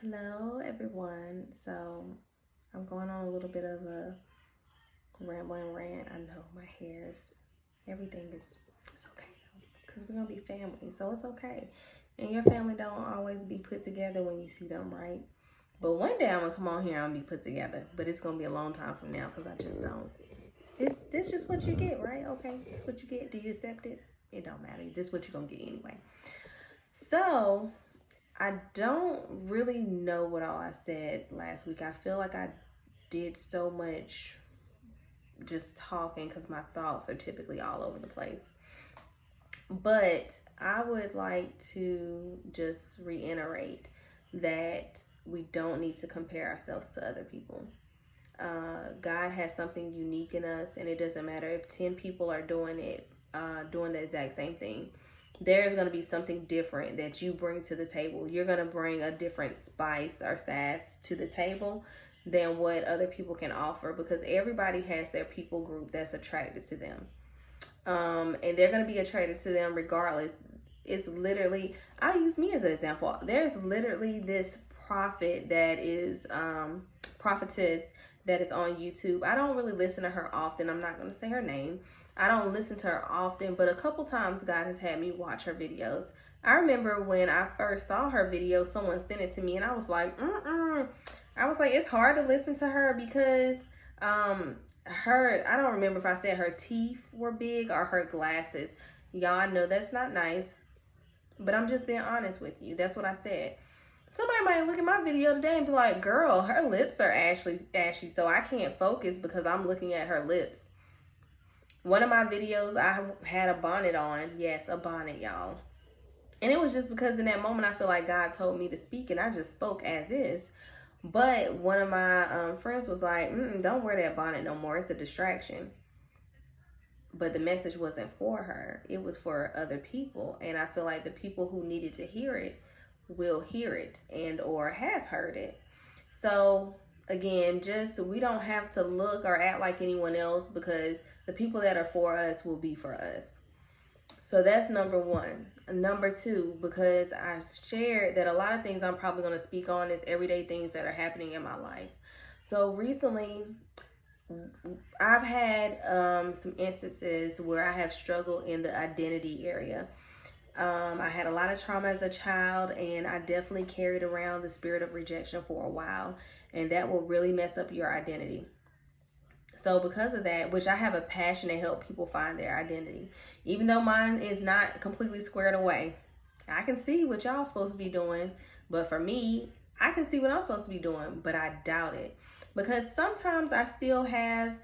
Hello, everyone. So, I'm going on a little bit of a rambling rant. I know my hair's everything is it's okay though, because we're gonna be family, so it's okay. And your family don't always be put together when you see them, right? But one day I'm gonna come on here and be put together, but it's gonna be a long time from now because I just don't. It's this just what you get, right? Okay, it's what you get. Do you accept it? It don't matter. This is what you're gonna get anyway. So I don't really know what all I said last week. I feel like I did so much just talking because my thoughts are typically all over the place. But I would like to just reiterate that we don't need to compare ourselves to other people. God has something unique in us, and it doesn't matter if 10 people are doing it, doing the exact same thing. There's going to be something different that you bring to the table. You're going to bring a different spice or sass to the table than what other people can offer because everybody has their people group that's attracted to them. And they're going to be attracted to them regardless. It's literally, I'll use me as an example. There's literally this prophet that is prophetess that is on YouTube. I don't really listen to her often. I'm not going to say her name. I don't listen to her often, but a couple times God has had me watch her videos. I remember when I first saw her video, someone sent it to me and I was like, I was like, it's hard to listen to her because her, I don't remember if I said her teeth were big or her glasses. Y'all know that's not nice, but I'm just being honest with you. That's what I said. Somebody might look at my video today and be like, girl, her lips are ashy, so I can't focus because I'm looking at her lips. One of my videos, I had a bonnet on. Yes, a bonnet, y'all. And it was just because in that moment, I feel like God told me to speak, and I just spoke as is. But one of my friends was like, don't wear that bonnet no more. It's a distraction. But the message wasn't for her. It was for other people. And I feel like the people who needed to hear it will hear it and or have heard it. So again, just we don't have to look or act like anyone else because the people that are for us will be for us. So that's number one. Number two, because I shared that a lot of things I'm probably going to speak on is everyday things that are happening in my life. So recently, I've had some instances where I have struggled in the identity area. I had a lot of trauma as a child, and I definitely carried around the spirit of rejection for a while, and that will really mess up your identity. So because of that, which I have a passion to help people find their identity, even though mine is not completely squared away. I can see what y'all supposed to be doing, but for me, I can see what I'm supposed to be doing, but I doubt it. Because sometimes I still have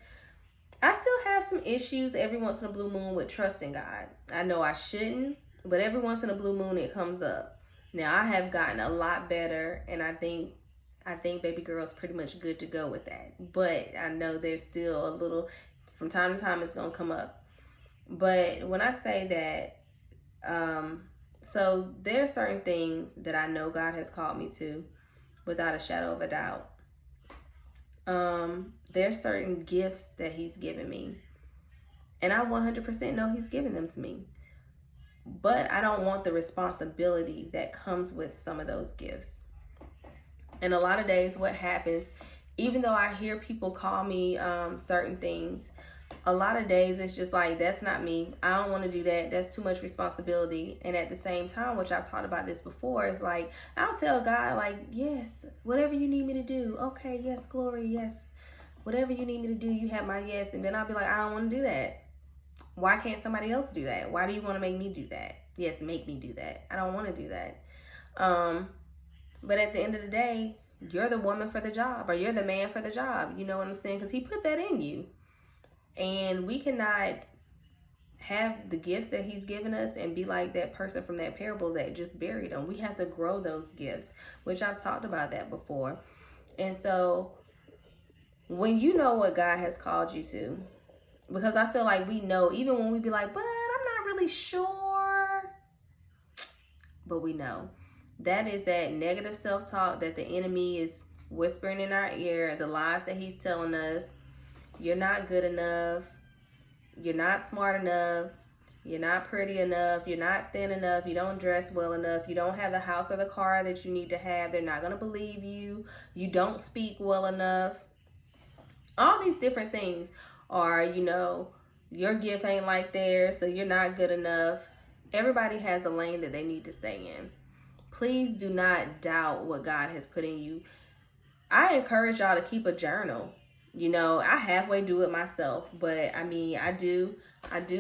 some issues every once in a blue moon with trusting God. I know I shouldn't, but every once in a blue moon it comes up. Now I have gotten a lot better, and I think baby girl is pretty much good to go with that. But I know there's still a little, from time to time it's gonna come up. But when I say that, so there are certain things that I know God has called me to, without a shadow of a doubt. There's certain gifts that He's given me, and I 100% know He's given them to me. But I don't want the responsibility that comes with some of those gifts. And a lot of days, what happens, even though I hear people call me certain things, a lot of days it's just like, that's not me. I don't want to do that. That's too much responsibility. And at the same time, which I've talked about this before, it's like, I'll tell God, like, yes, whatever you need me to do. Okay, yes, glory, yes. Whatever you need me to do, you have my yes. And then I'll be like, I don't want to do that. Why can't somebody else do that? Why do you want to make me do that? Yes, make me do that. I don't want to do that. But at the end of the day, you're the woman for the job, or you're the man for the job. You know what I'm saying? Because He put that in you. And we cannot have the gifts that He's given us and be like that person from that parable that just buried them. We have to grow those gifts, which I've talked about that before. And so when you know what God has called you to, because I feel like we know, even when we be like, but I'm not really sure, but we know. That is that negative self-talk that the enemy is whispering in our ear, the lies that he's telling us. You're not good enough. You're not smart enough. You're not pretty enough. You're not thin enough. You don't dress well enough. You don't have the house or the car that you need to have. They're not going to believe you. You don't speak well enough. All these different things are, your gift ain't like theirs, so you're not good enough. Everybody has a lane that they need to stay in. Please do not doubt what God has put in you. I encourage y'all to keep a journal. I halfway do it myself, but I do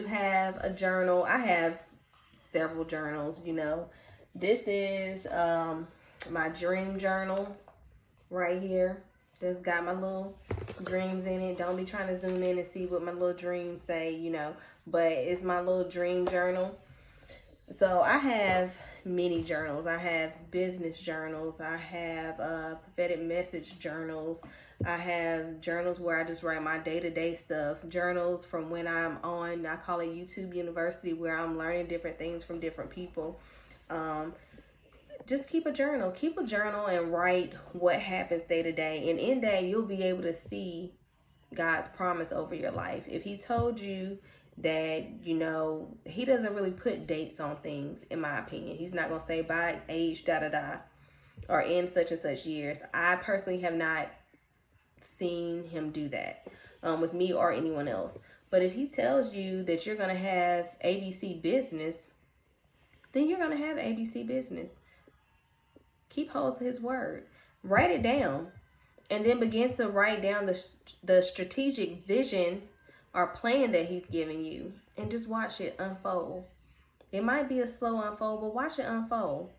have a journal. I have several journals. This is my dream journal right here. That's got my little dreams in it. Don't be trying to zoom in and see what my little dreams say, but it's my little dream journal. So I have many journals. I have business journals. I have prophetic message journals. I have journals where I just write my day-to-day stuff. Journals from when I'm on, I call it YouTube University, where I'm learning different things from different people. Just keep a journal. Keep a journal and write what happens day to day. And in that, you'll be able to see God's promise over your life. If he told you that, he doesn't really put dates on things, in my opinion. He's not going to say by age, or in such and such years. I personally have not seen him do that with me or anyone else. But if he tells you that you're going to have ABC business, then you're going to have ABC business. Keep hold to his word. Write it down. And then begin to write down the strategic vision or plan that he's giving you. And just watch it unfold. It might be a slow unfold, but watch it unfold.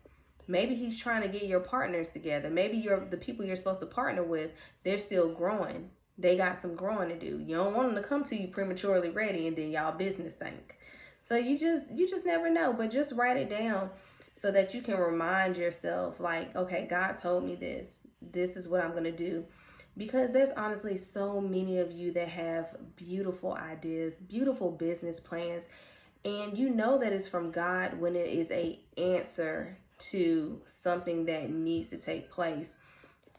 Maybe he's trying to get your partners together. Maybe the people you're supposed to partner with, they're still growing. They got some growing to do. You don't want them to come to you prematurely ready and then y'all business sink. So you just never know. But just write it down so that you can remind yourself, like, okay, God told me this. This is what I'm going to do. Because there's honestly so many of you that have beautiful ideas, beautiful business plans, and you know that it's from God when it is an answer to something that needs to take place.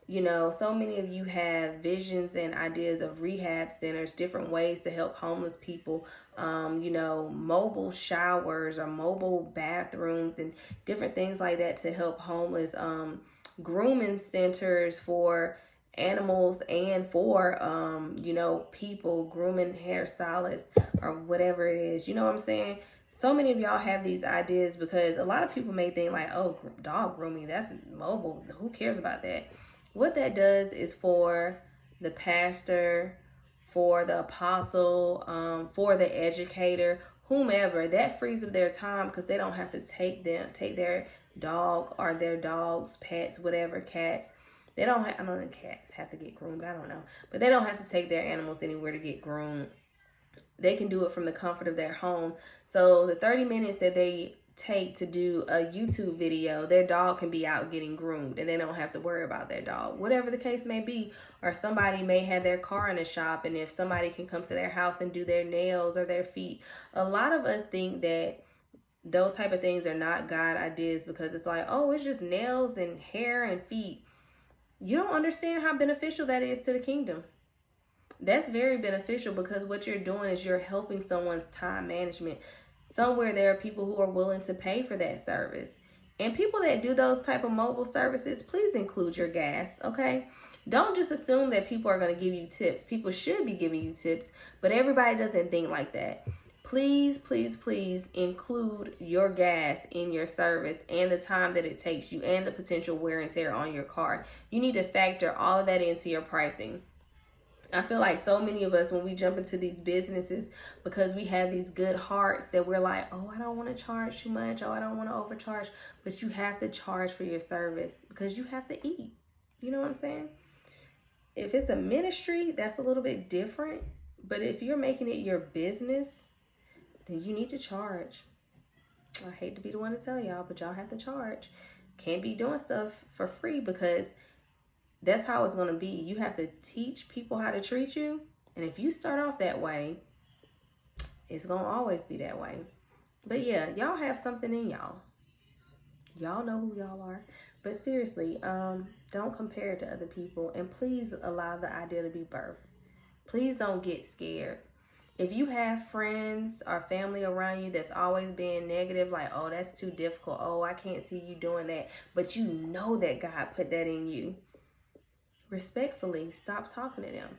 So many of you have visions and ideas of rehab centers, different ways to help homeless people, mobile showers or mobile bathrooms and different things like that to help homeless, grooming centers for animals and for, people, grooming hairstylists or whatever it is. You know what I'm saying? So many of y'all have these ideas because a lot of people may think like, oh, dog grooming, that's mobile. Who cares about that? What that does is for the pastor, for the apostle, for the educator, whomever, that frees up their time because they don't have to take their dog or their dog's pets, whatever, cats. They don't have, I don't know, cats have to get groomed, I don't know. But they don't have to take their animals anywhere to get groomed. They can do it from the comfort of their home. So the 30 minutes that they take to do a YouTube video, their dog can be out getting groomed and they don't have to worry about their dog, whatever the case may be. Or somebody may have their car in the shop, and if somebody can come to their house and do their nails or their feet. A lot of us think that those type of things are not God ideas because it's like, oh, it's just nails and hair and feet. You don't understand how beneficial that is to the kingdom. That's very beneficial because what you're doing is you're helping someone's time management. Somewhere there are people who are willing to pay for that service. And people that do those type of mobile services, please include your gas, okay? Don't just assume that people are going to give you tips. People should be giving you tips, but everybody doesn't think like that. Please, please, please include your gas in your service and the time that it takes you and the potential wear and tear on your car. You need to factor all of that into your pricing. I feel like so many of us, when we jump into these businesses, because we have these good hearts that we're like, oh, I don't want to charge too much. Oh, I don't want to overcharge. But you have to charge for your service because you have to eat. You know what I'm saying? If it's a ministry, that's a little bit different. But if you're making it your business, then you need to charge. I hate to be the one to tell y'all, but y'all have to charge. Can't be doing stuff for free because that's how it's going to be. You have to teach people how to treat you. And if you start off that way, it's going to always be that way. But yeah, y'all have something in y'all. Y'all know who y'all are. But seriously, don't compare it to other people. And please allow the idea to be birthed. Please don't get scared. If you have friends or family around you that's always being negative, like, oh, that's too difficult, oh, I can't see you doing that, but you know that God put that in you, respectfully, stop talking to them.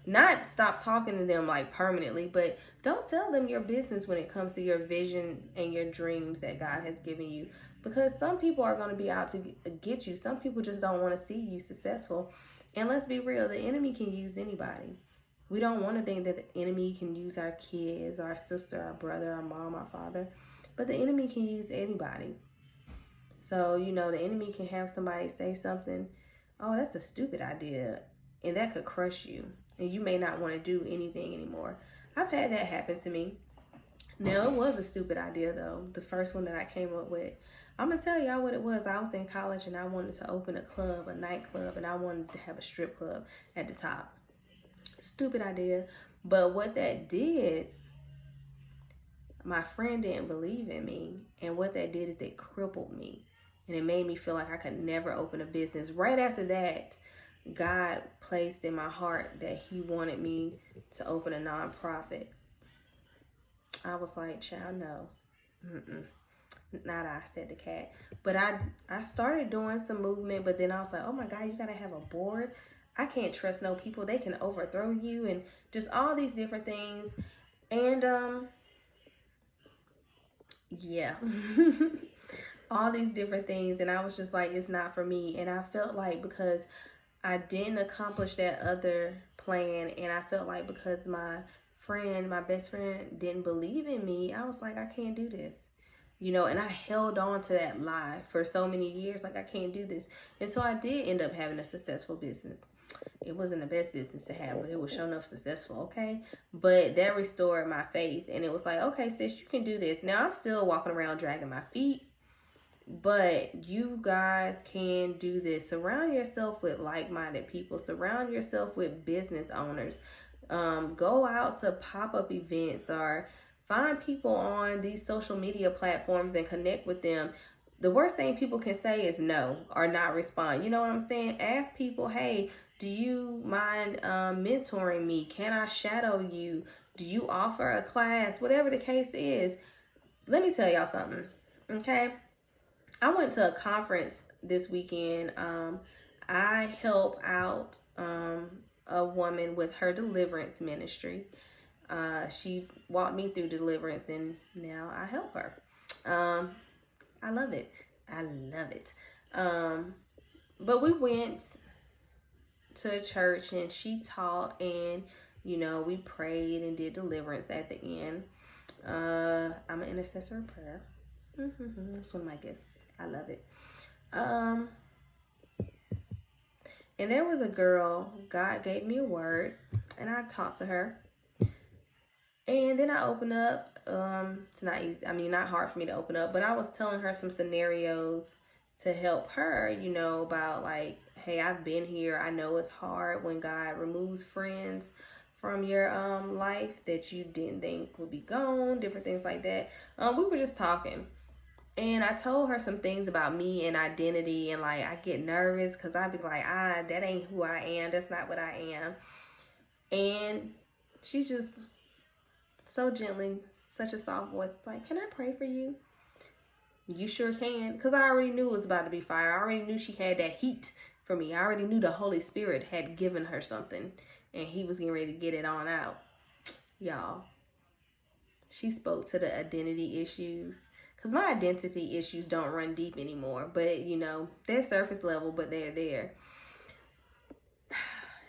Not stop talking to them like permanently, but don't tell them your business when it comes to your vision and your dreams that God has given you. Because some people are going to be out to get you. Some people just don't want to see you successful. And let's be real, the enemy can use anybody. We don't want to think that the enemy can use our kids, our sister, our brother, our mom, our father. But the enemy can use anybody. So, you know, the enemy can have somebody say something, oh, that's a stupid idea. And that could crush you. And you may not want to do anything anymore. I've had that happen to me. Now, it was a stupid idea, though. The first one that I came up with. I'm going to tell y'all what it was. I was in college and I wanted to open a club, a nightclub, and I wanted to have a strip club at the top. Stupid idea. But what that did, my friend didn't believe in me. And what that did is it crippled me. And it made me feel like I could never open a business. Right after that, God placed in my heart that he wanted me to open a nonprofit. I was like, child, no. Not I, said the cat. But I started doing some movement, but then I was like, oh my God, you gotta have a board. I can't trust no people. They can overthrow you and just all these different things. And yeah. All these different things. And I was just like, it's not for me. And I felt like because I didn't accomplish that other plan, and I felt like because my best friend didn't believe in me, I was like, I can't do this. You know, and I held on to that lie for so many years, like I can't do this. And so I did end up having a successful business. It wasn't the best business to have, but it was sure enough successful, okay? But that restored my faith, and it was like, okay, sis, you can do this. Now I'm still walking around dragging my feet, but you guys can do this. Surround yourself with like-minded people. Surround yourself with business owners. Go out to pop-up events or find people on these social media platforms and connect with them. The worst thing people can say is no or not respond. You know what I'm saying? Ask people, hey, do you mind mentoring me? Can I shadow you? Do you offer a class? Whatever the case is. Let me tell y'all something, okay? I went to a conference this weekend. I help out a woman with her deliverance ministry. She walked me through deliverance, and now I help her. I love it. I love it. But we went to a church, and she taught, and you know, we prayed and did deliverance at the end. I'm an intercessor of prayer. That's one of my gifts. I love it. And there was a girl, God gave me a word, and I talked to her. And then I opened up. It's not easy. I mean, not hard for me to open up, but I was telling her some scenarios to help her, you know, about like, hey, I've been here. I know it's hard when God removes friends from your life that you didn't think would be gone, different things like that. We were just talking. And I told her some things about me and identity, and like I get nervous because I'd be like, that ain't who I am. That's not what I am. And she just so gently, such a soft voice, was like, can I pray for you? You sure can. Because I already knew it was about to be fire. I already knew she had that heat for me. I already knew the Holy Spirit had given her something, and he was getting ready to get it on out. Y'all, she spoke to the identity issues. Because my identity issues don't run deep anymore. But, you know, they're surface level, but they're there.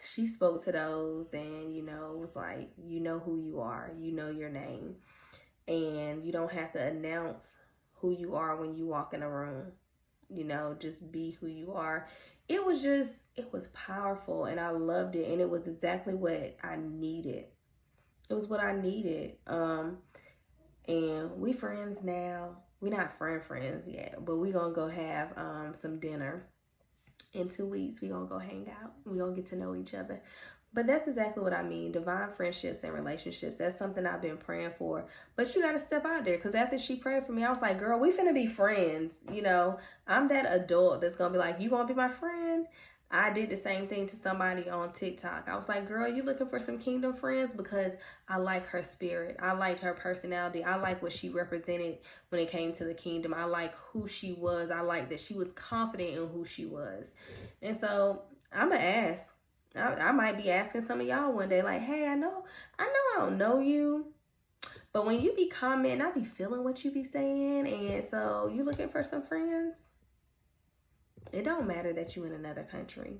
She spoke to those, and, you know, was like, you know who you are. You know your name. And you don't have to announce who you are when you walk in a room. You know, just be who you are. It was powerful, and I loved it. And it was exactly what I needed. It was what I needed. And we friends now. We're not friends yet, but we're going to go have some dinner in 2 weeks. We're going to go hang out. We're going to get to know each other. But that's exactly what I mean. Divine friendships and relationships. That's something I've been praying for. But you got to step out there. Because after she prayed for me, I was like, girl, we finna be friends. You know, I'm that adult that's going to be like, you want to be my friend? I did the same thing to somebody on TikTok. I was like, girl, you looking for some kingdom friends? Because I like her spirit. I liked her personality. I like what she represented when it came to the kingdom. I like who she was. I like that she was confident in who she was. And so I'm going to ask. I might be asking some of y'all one day, like, hey, I know I don't know you. But when you be commenting, I be feeling what you be saying. And so you looking for some friends? It don't matter that you in another country.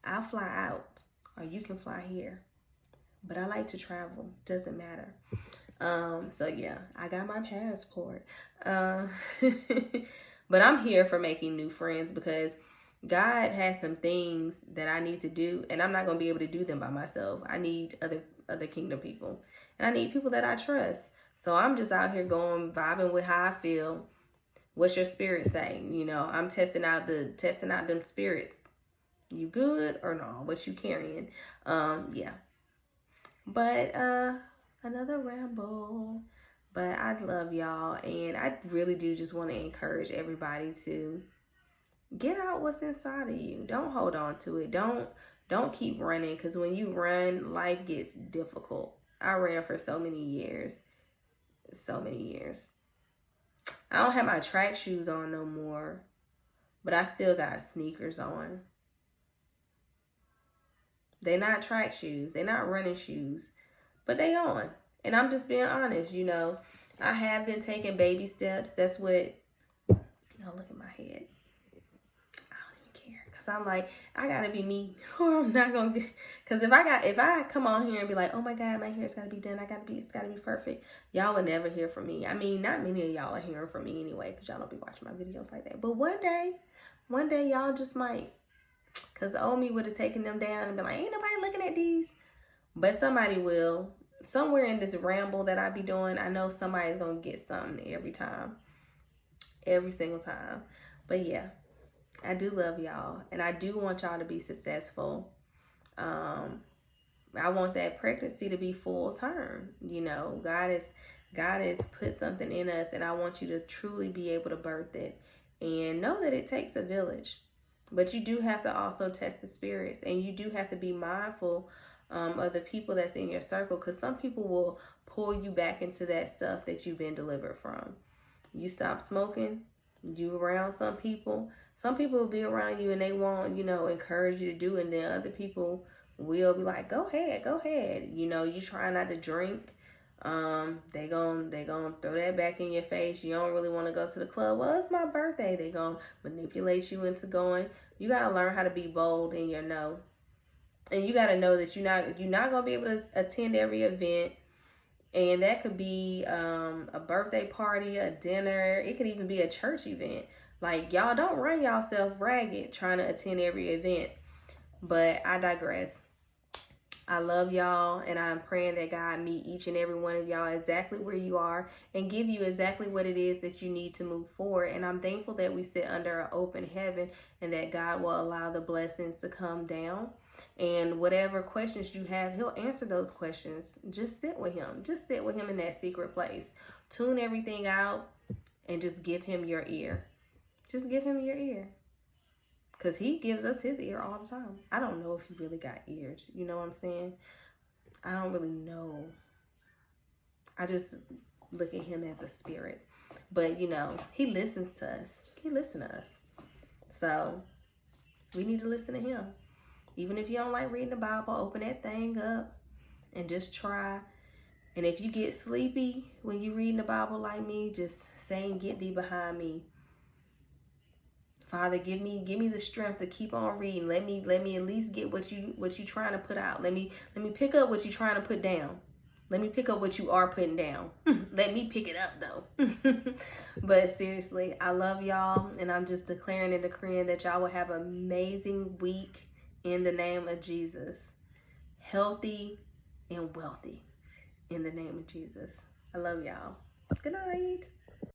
I'll fly out or you can fly here. But I like to travel. Doesn't matter. So yeah, I got my passport. But I'm here for making new friends because God has some things that I need to do, and I'm not gonna be able to do them by myself. I need other kingdom people, and I need people that I trust. So I'm just out here going vibing with how I feel. What's your spirit saying? You know, I'm testing out them spirits. You good or no? What you carrying? Yeah. But another ramble. But I love y'all, and I really do just want to encourage everybody to get out what's inside of you. Don't hold on to it. Don't keep running, because when you run, life gets difficult. I ran for so many years. So many years. I don't have my track shoes on no more, but I still got sneakers on. They're not track shoes. They're not running shoes, but they on. And I'm just being honest, you know. I have been taking baby steps. That's what, look at my head. I don't even care. Because I'm like, I got to be me or I'm not going to get, because if I come on here and be like, oh my God, my hair's got to be done. It's got to be perfect. Y'all will never hear from me. I mean, not many of y'all are hearing from me anyway, because y'all don't be watching my videos like that. But one day y'all just might. Because the old me would have taken them down and been like, ain't nobody looking at these. But somebody will. Somewhere in this ramble that I be doing, I know somebody's going to get something every time. Every single time. But yeah, I do love y'all. And I do want y'all to be successful. I want that pregnancy to be full term. You know, God has put something in us, and I want you to truly be able to birth it. And know that it takes a village. But you do have to also test the spirits, and you do have to be mindful of the people that's in your circle, because some people will pull you back into that stuff that you've been delivered from. You stop smoking, you around some people will be around you and they won't, encourage you to do it, and then other people will be like, go ahead. You try not to drink. They gon' throw that back in your face. You don't really want to go to the club. Well, it's my birthday. They gon' manipulate you into going. You gotta learn how to be bold in your no. And you gotta know that you're not gonna be able to attend every event. And that could be a birthday party, a dinner. It could even be a church event. Like, y'all don't run yourself ragged trying to attend every event. But I digress. I love y'all, and I'm praying that God meet each and every one of y'all exactly where you are and give you exactly what it is that you need to move forward. And I'm thankful that we sit under an open heaven and that God will allow the blessings to come down. And whatever questions you have, he'll answer those questions. Just sit with him. Just sit with him in that secret place. Tune everything out and just give him your ear. Just give him your ear. Because he gives us his ear all the time. I don't know if he really got ears. You know what I'm saying? I don't really know. I just look at him as a spirit. But, he listens to us. He listens to us. So, we need to listen to him. Even if you don't like reading the Bible, open that thing up and just try. And if you get sleepy when you reading the Bible like me, just saying, get thee behind me. Father, give me the strength to keep on reading. Let me at least get what you trying to put out. Let me pick up what you trying to put down. Let me pick up what you are putting down. Let me pick it up though. But seriously, I love y'all, and I'm just declaring and decreeing that y'all will have an amazing week in the name of Jesus. Healthy and wealthy in the name of Jesus. I love y'all. Good night.